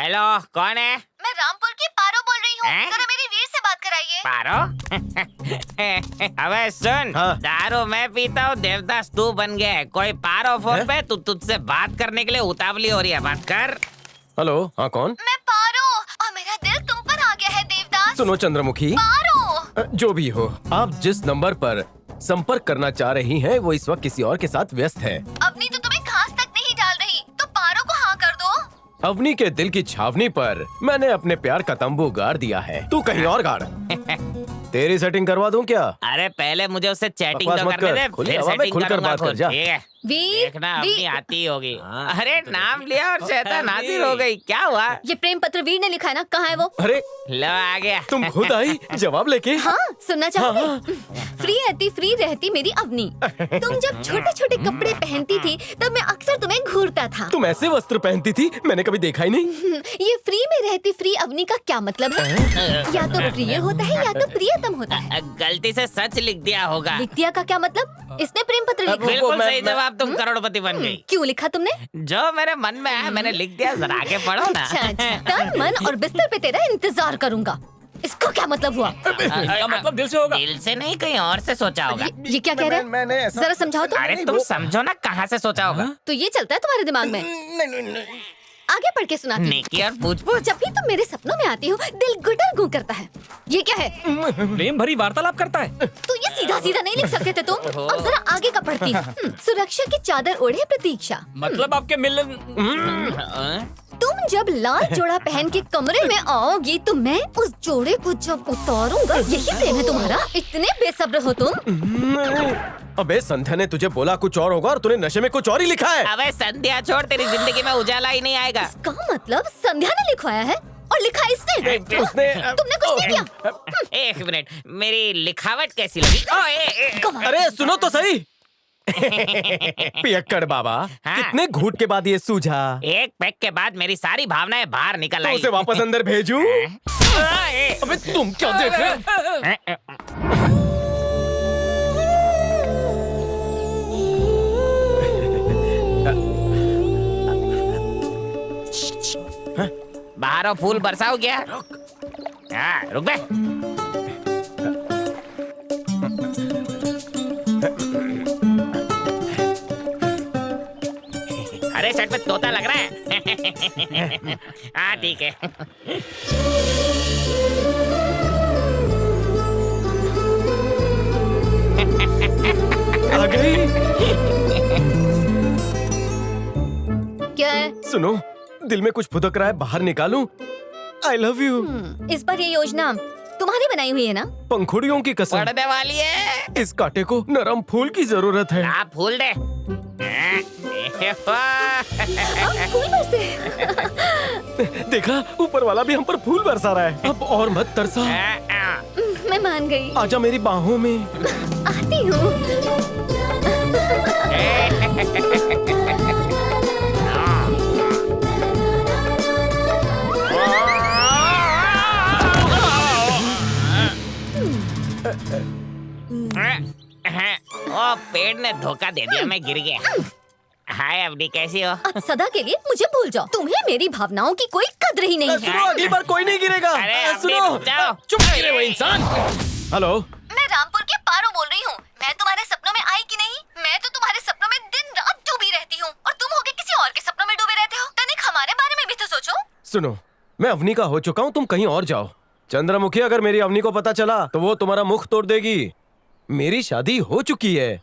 Hello, कौन है? मैं रामपुर की पारो बोल रही हूँ। जरा मेरी वीर से बात कराइए। पारो? अबे सुन, हाँ। दारू मैं पीता हूँ, देवदास तू बन गया है। कोई पारो फोन पे तू तुझसे बात करने के लिए उतावली हो रही है, बात कर। हेलो, हाँ कौन? मैं पारो और मेरा दिल तुम पर आ गया है देवदास। सुनो चंद्रमुखी, पारो। जो भी हो, आप जिस नंबर पर संपर्क करना चाह रही हैं, वो इस वक्त किसी और के साथ व्यस्त है। अवनी तो तुम्हें घास तक नहीं डाल रही, तो पारो को हाँ कर दो। अवनी के दिल की छावनी पर मैंने अपने प्यार का तंबू गाड़ दिया है, तू कहीं और गाड़। तेरी सेटिंग करवा दूं क्या? अरे पहले मुझे उससे चैटिंग बकवास तो मत करने कर, दे, खुली फिर हवा में सेटिंग खुलकर करूंगा बात कर, खुद। जा। ठीक है, वीर, देखना अपनी वीर। आती होगी। अरे नाम लिया और शैतान हाजिर हो गई, क्या हुआ? ये प्रेम पत्र वीर ने लिखा है ना, कहाँ है वो? अरे लो आ गया। तुम खुद आई जवाब लेके? हाँ, सुनना चाहोगे? फ्री रहती मेरी अवनी। तुम जब छोटे छोटे कपड़े पहनती थी तब मैं अक्सर तुम्हें घूरता था। तुम ऐसे वस्त्र पहनती थी, मैंने कभी देखा ही नहीं। ये फ्री में रहती फ्री अवनी का क्या मतलब है? या तो प्रिय होता है या तो प्रियतम होता है। गलती से सच लिख दिया होगा। लिख दिया का क्या मतलब? इसने प्रेम पत्र लिखा। बिल्कुल मैं- सही जवाब, तुम करोड़पति बन गई। क्यों लिखा तुमने? जो मेरे मन में आया मैंने लिख दिया, जरा आगे पढ़ो ना। अच्छा, तन मन और बिस्तर पे तेरा इंतजार करूंगा। इसको क्या मतलब हुआ? इसका मतलब दिल से होगा। दिल से नहीं, कहीं और से सोचा होगा। ये क्या कह रहे हैं? मैंने ऐसा- जरा समझाओ तो। अरे तुम समझो ना, कहाँ से सोचा होगा। तो ये चलता है तुम्हारे दिमाग में? आगे पढ़ के सुनाती हूँ। नेकी और पूछ जब भी तुम मेरे सपनों में आती हो दिल गुटर गूं करता है। ये क्या है? प्रेम भरी वार्तालाप करता है। तो ये सीधा सीधा नहीं लिख सकते थे तुम? अब जरा आगे का पढ़ती। सुरक्षा की चादर ओढ़े प्रतीक्षा। मतलब आपके मिलन। तुम जब लाल जोड़ा पहन के कमरे में आओगी तो मैं उस जोड़े को जब उतारूंगा। यही प्रेम है तुम्हारा? इतने बेसब्र हो तुम? अबे संध्या ने तुझे बोला कुछ और होगा और तूने नशे में कुछ और ही लिखा है। अबे संध्या छोड़, तेरी जिंदगी में उजाला ही नहीं आएगा। इसका मतलब संध्या ने लिखवाया है और लिखा इसने। उसने तुमने कुछ नहीं किया। एक मिनट, मेरी लिखावट कैसी लगी? ओ, ए, अरे सुनो तो सही। पियक्कड़ बाबा, हाँ। कितने घूट के बाद ये सूझा? एक पैक के बाद मेरी सारी भावनाएं बाहर निकल तो आई। उसे वापस अंदर भेजूं? ए, अबे तुम क्या देख रहे हो? बाहर आओ, फूल बरसाओ क्या? हाँ, रुक बे। अरे शर्ट में तोता लग रहा है। हाँ ठीक है। आ गई। क्या है? सुनो, दिल में कुछ फुदक रहा है, बाहर निकालूं? I love you. इस पर ये योजना तुम्हारी बनाई हुई है ना? पंखुड़ियों की कसम, पढ़ने वाली है। इस कांटे को नरम फूल की जरूरत है। आप फूल दे। फूल बरसे। देखा, ऊपर वाला भी हम पर फूल बरसा रहा है। अब और मत तरसा, मैं मान गई। आजा मेरी बाहों में। आती हूँ। ओ, पेड़ ने धोखा दे दिया, मैं गिर गया। हाय अवनी, कैसी हो? अब सदा के लिए मुझे भूल जाओ। तुम्हें मेरी भावनाओं की कोई कद्र ही नहीं है। सुनो, अगली बार कोई नहीं गिरेगा। अरे अवनी, सुनो, रुक जाओ। चुप गिरे वो इंसान। हेलो, मैं रामपुर की पारो बोल रही हूँ। मैं तुम्हारे सपनों में आई कि नहीं? मैं तो तुम्हारे सपनों में दिन रात डूबी रहती हूँ और तुम होगे किसी और के सपनों में डूबे रहते हो। तनिक हमारे बारे में भी तो सोचो। सुनो, मैं अवनी का हो चुका हूँ, तुम कहीं और जाओ। चंद्रमुखी, अगर मेरी अवनी को पता चला तो वो तुम्हारा मुख तोड़ देगी। मेरी शादी हो चुकी है,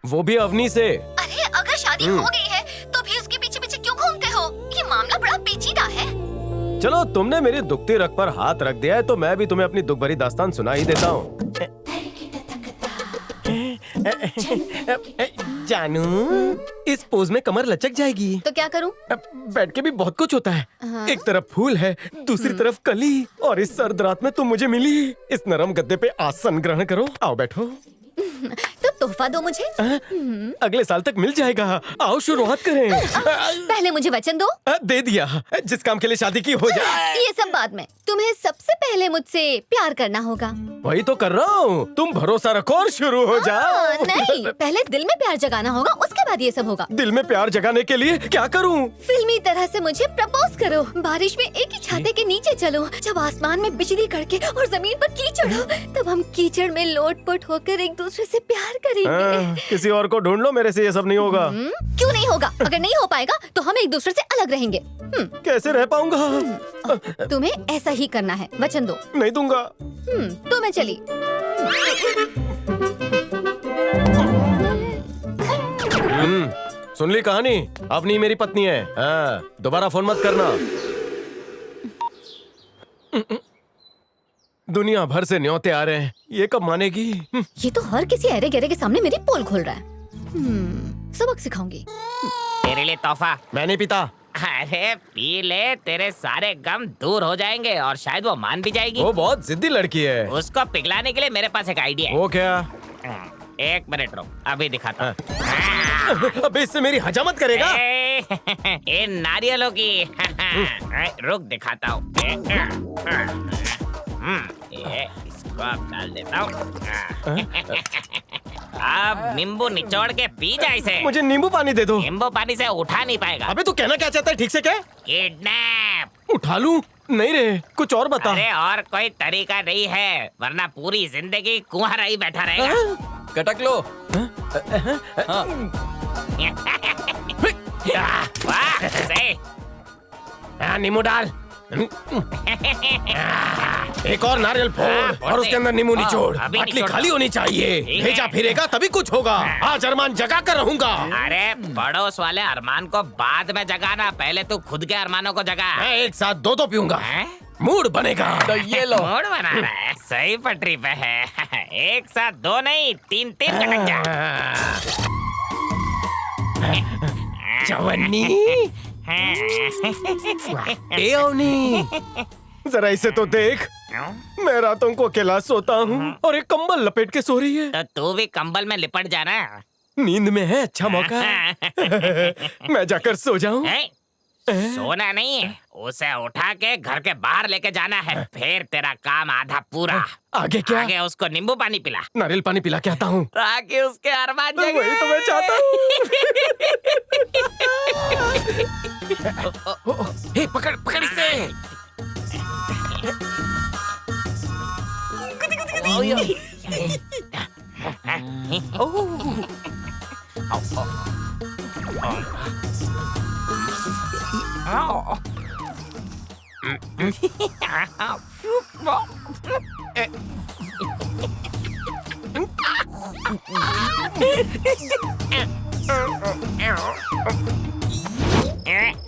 वो भी अवनी से। अरे अगर शादी हो गई है तो भी उसके पीछे पीछे क्यों घूमते हो? ये मामला बड़ा पेचीदा है। चलो, तुमने मेरी दुखती रग पर हाथ रख दिया है तो मैं भी तुम्हें अपनी दुख भरी दास्तान सुना ही देता हूँ। जानू, इस पोज में कमर लचक जाएगी। तो क्या करूं? बैठ के भी बहुत कुछ होता है। हाँ। एक तरफ फूल है, दूसरी तरफ कली, और इस सर्द रात में तुम मुझे मिली। इस नरम गद्दे पे आसन ग्रहण करो। आओ बैठो। तो तोहफा दो मुझे। अगले साल तक मिल जाएगा। आओ शुरुआत करें। पहले मुझे वचन दो। दे दिया। जिस काम के लिए शादी की हो जाए। ये सब बाद में। तुम्हें सबसे पहले मुझसे प्यार करना होगा। वही तो कर रहा हूँ। तुम भरोसा रखो और शुरू हो जाओ। नहीं, पहले दिल में प्यार जगाना होगा, उसके बाद ये सब होगा। दिल में प्यार जगाने के लिए क्या करूँ? फिल्मी तरह से मुझे प्रपोज करो। बारिश में एक ही छाते के नीचे चलो। जब आसमान में बिजली कड़के और जमीन पर कीचड़ हो, तब हम कीचड़ में लोट-पोट होकर एक दूसरे से प्यार करेंगे। किसी और को ढूंढ लो, मेरे से ये सब नहीं होगा। क्यों नहीं होगा? अगर नहीं हो पाएगा तो हम एक दूसरे से अलग रहेंगे। कैसे रह पाऊंगा? तुम्हें ऐसा ही करना है, वचन दो। नहीं दूंगा। तो मैं चली। सुन ली कहानी? अवनी मेरी पत्नी है। दोबारा फोन मत करना। दुनिया भर से न्योते आ रहे हैं, ये कब मानेगी? ये तो हर किसी अरे गहरे के सामने मेरी पोल खोल रहा है। सबक सिखाऊंगी। तेरे लिए तोहफा। मैं नहीं पीता। अरे पी ले, तेरे सारे गम दूर हो जाएंगे और शायद वो मान भी जाएगी। वो बहुत जिद्दी लड़की है। उसको पिघलाने के लिए मेरे पास एक आइडिया है। वो क्या? एक मिनट रुक, अभी दिखाता हूँ। अबे इससे मेरी हजामत करेगा? ये नारियलों की। रुक दिखाता हूँ। इसको अब डाल देता हूँ। अब नींबू निचोड़ के पी जा इसे। मुझे नींबू पानी दे दो। नींबू पानी से उठा नहीं पाएगा। अबे तू कहना क्या चाहता है ठीक से कह। किडनैप। उठा लूं? नहीं रे, कुछ और बता। अरे और कोई तरीका नहीं है, वरना पूरी जिंदगी कुंवारा ही बैठा रहेगा। कटक लो। वाह, सही। नींबू डाल। एक और नारियल फोड़ और उसके अंदर नींबू निचोड़। अभी बाटली निचोड़ खाली होनी चाहिए। ठीक है। भेजा फिरेगा तभी कुछ होगा। आज अरमान जगा कर रहूंगा। अरे पड़ोस वाले अरमान को बाद में जगाना, पहले तू खुद के अरमानों को जगा। मैं एक साथ दो पीऊंगा। हैं? मूड बनेगा। तो ये लो। मूड बना रहा है, सही पटरी पे है। एक साथ दो नहीं, तीन तीन कटक जा। जवानी। ए अवनी, जरा इसे तो देख। मैं रातों को अकेला सोता हूँ और एक कंबल लपेट के सो रही है। तो तू भी कंबल में लिपट जाना। नींद में है, अच्छा मौका। मैं जाकर सो जाऊं। सोना नहीं है, उसे उठा के घर के बाहर लेके जाना है, फिर तेरा काम आधा पूरा। आगे क्या? आगे उसको नींबू पानी पिला, नारियल पानी पिला के आता हूँ। ताकि उसके अरमान जगे। वही तो मैं चाहता हूँ। हे, पकड़ पकड़ इसे।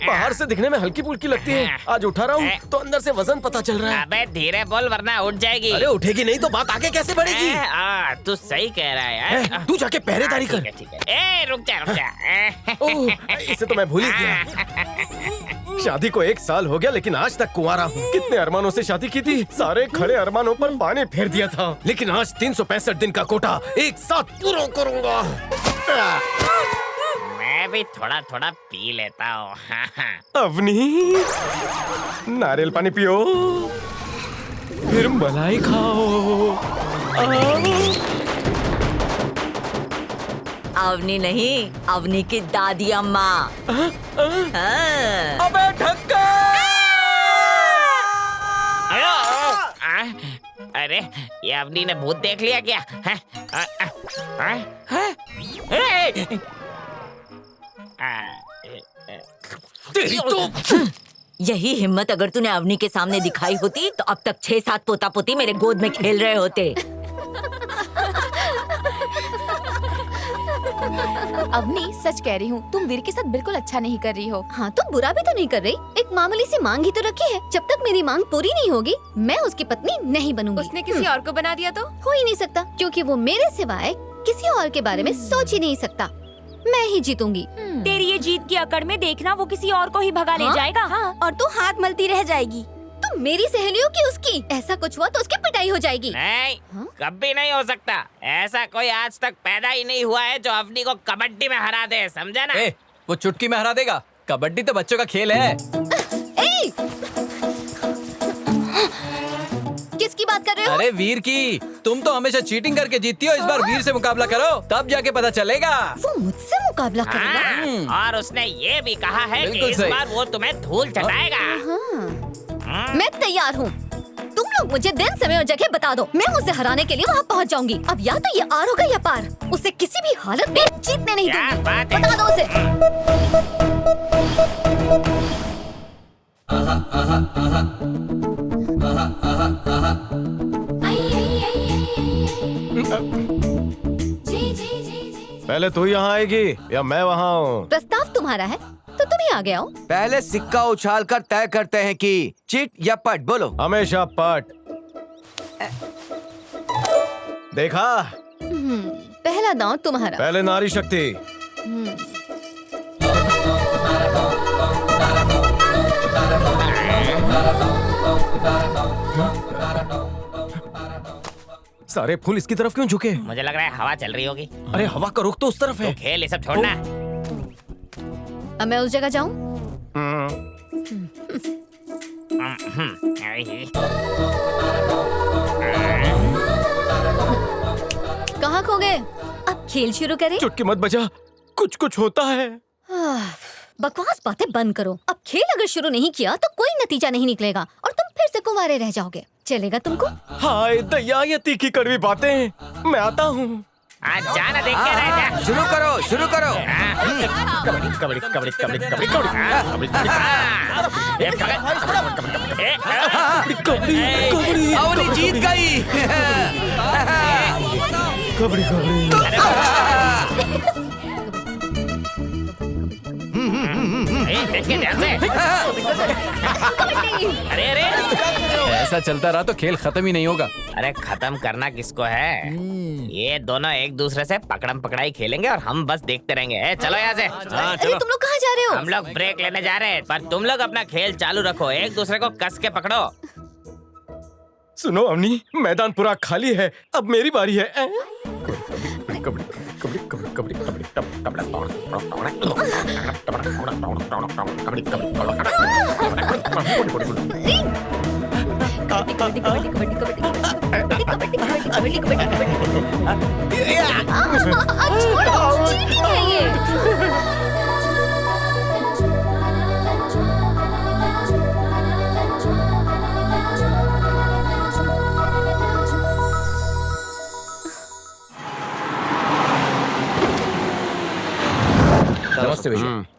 बाहर से दिखने में हल्की फुल्की लगती है, आज उठा रहा हूँ तो अंदर से वजन पता चल रहा है। अबे धीरे बोल वरना उठ जाएगी। अरे उठेगी नहीं तो बात आगे कैसे बढ़ेगी? तू सही कह रहा है। तू जाके पहरेदारी कर। ठीक है। रुक जा। ओह, इसे तो मैं भूल ही गया। शादी को 1 साल हो गया लेकिन आज तक कुंवारा हूँ। कितने अरमानों से शादी की थी, सारे खड़े अरमानों पर पानी फेर दिया था, लेकिन आज 365 दिन का कोटा एक साथ पूरा करूँगा। मैं भी थोड़ा थोड़ा पी लेता हूँ। अवनी, नारियल पानी पियो, फिर मलाई खाओ। अवनी नहीं, अवनी की दादी अम्मा। हाँ। अबे ढक्का! अरे ये अवनी ने भूत देख लिया क्या? तेरी तो यही हिम्मत अगर तूने अवनी के सामने दिखाई होती तो अब तक 6-7 पोता पोती मेरे गोद में खेल रहे होते। अवनी, सच कह रही हूँ, तुम वीर के साथ बिल्कुल अच्छा नहीं कर रही हो। हाँ तो बुरा भी तो नहीं कर रही, एक मामूली सी मांग ही तो रखी है। जब तक मेरी मांग पूरी नहीं होगी मैं उसकी पत्नी नहीं बनूंगी। उसने किसी और को बना दिया तो? हो ही नहीं सकता, क्योंकि वो मेरे सिवाय किसी और के बारे में सोच ही नहीं सकता। मैं ही जीतूंगी। तेरी ये जीत की अकड़ में देखना वो किसी और को ही भगा ले हाँ? जाएगा। हाँ। और तू हाथ मलती रह जाएगी। तू मेरी सहेलियों की उसकी, ऐसा कुछ हुआ तो उसकी पिटाई हो जाएगी। नहीं, हाँ? कभी नहीं हो सकता। ऐसा कोई आज तक पैदा ही नहीं हुआ है जो अवनी को कबड्डी में हरा दे, समझा ना? ए, वो चुटकी में हरा देगा। कबड्डी तो बच्चों का खेल है। ए! किसकी बात कर रहे हो? अरे वीर की, तुम तो हमेशा चीटिंग करके जीतती हो। इस बार वीर से मुकाबला करो, तब जाके पता चलेगा। वो मुझसे मुकाबला करेगा? हाँ, और उसने ये भी कहा है कि बिल्कुल इस सही। बार वो तुम्हें धूल चटाएगा। हाँ। मैं तैयार हूँ। तुम लोग मुझे दिन, समय और जगह बता दो, मैं उसे हराने के लिए वहाँ पहुँच जाऊंगी। अब या तो ये आर होगा या पार, उसे किसी भी हालत में जीतने नहीं क्या दूंगी। बात है? बता दो उसे। पहले तू यहाँ आएगी या मैं वहाँ हूँ? प्रस्ताव तुम्हारा है तो तुम ही आगे आओ। पहले सिक्का उछाल कर तय करते हैं कि चिट या पट। बोलो। हमेशा पट। देखा, पहला दांव तुम्हारा। पहले नारी शक्ति। सारे फूल इसकी तरफ क्यों झुके? मुझे लग रहा है हवा चल रही होगी। अरे हवा का रुख तो उस तरफ है। खेल ये सब छोड़ना। अब मैं उस जगह जाऊं? कहाँ खो गए? अब खेल शुरू करें? चुटकी मत बजा, कुछ कुछ होता है। बकवास बातें बंद करो। अब खेल अगर शुरू नहीं किया तो कोई नतीजा नहीं निकलेगा और तुम फिर से कुंवारे रह जाओगे। चलेगा तुमको? हाय दया, ये तीखी कड़वी बातें। मैं आता हूँ। आज जाना, देख के रह जा। शुरू करो, शुरू करो। कबड्डी कबड्डी कबड्डी कबड्डी कबड्डी कबड्डी कबड्डी अवनी जीत गई। कबड्डी कबड्डी। देख के ध्यान से। अरे अरे ऐसा चलता रहा तो खेल खत्म ही नहीं होगा। अरे खत्म करना किसको है? ये दोनों एक दूसरे से पकड़म पकड़ाई खेलेंगे और हम बस देखते रहेंगे। चलो यहाँ से। अरे तुम लोग कहाँ जा रहे हो? हम लोग ब्रेक लेने जा रहे हैं, पर तुम लोग अपना खेल चालू रखो। एक दूसरे को कस के पकड़ो। सुनो अवनी, मैदान पूरा खाली है, अब मेरी बारी है। कबड्डी कबड्डी कबड्डी कबड्डी कबड्डी छोड़ो, चीटिंग है ये। नमस्ते भैया।